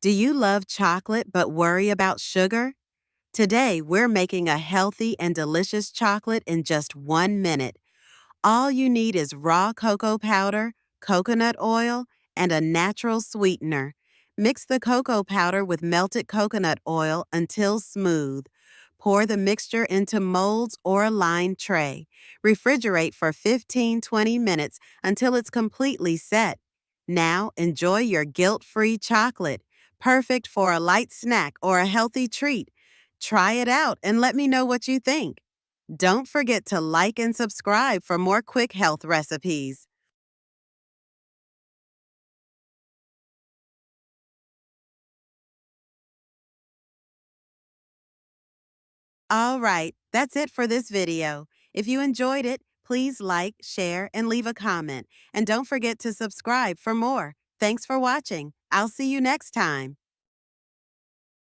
Do you love chocolate but worry about sugar? Today, we're making a healthy and delicious chocolate in just 1 minute. All you need is raw cocoa powder, coconut oil, and a natural sweetener. Mix the cocoa powder with melted coconut oil until smooth. Pour the mixture into molds or a lined tray. Refrigerate for 15-20 minutes until it's completely set. Now, enjoy your guilt-free chocolate, perfect for a light snack or a healthy treat. Try it out and let me know what you think. Don't forget to like and subscribe for more quick health recipes. All right, that's it for this video. If you enjoyed it, please like, share, and leave a comment. And don't forget to subscribe for more. Thanks for watching. I'll see you next time.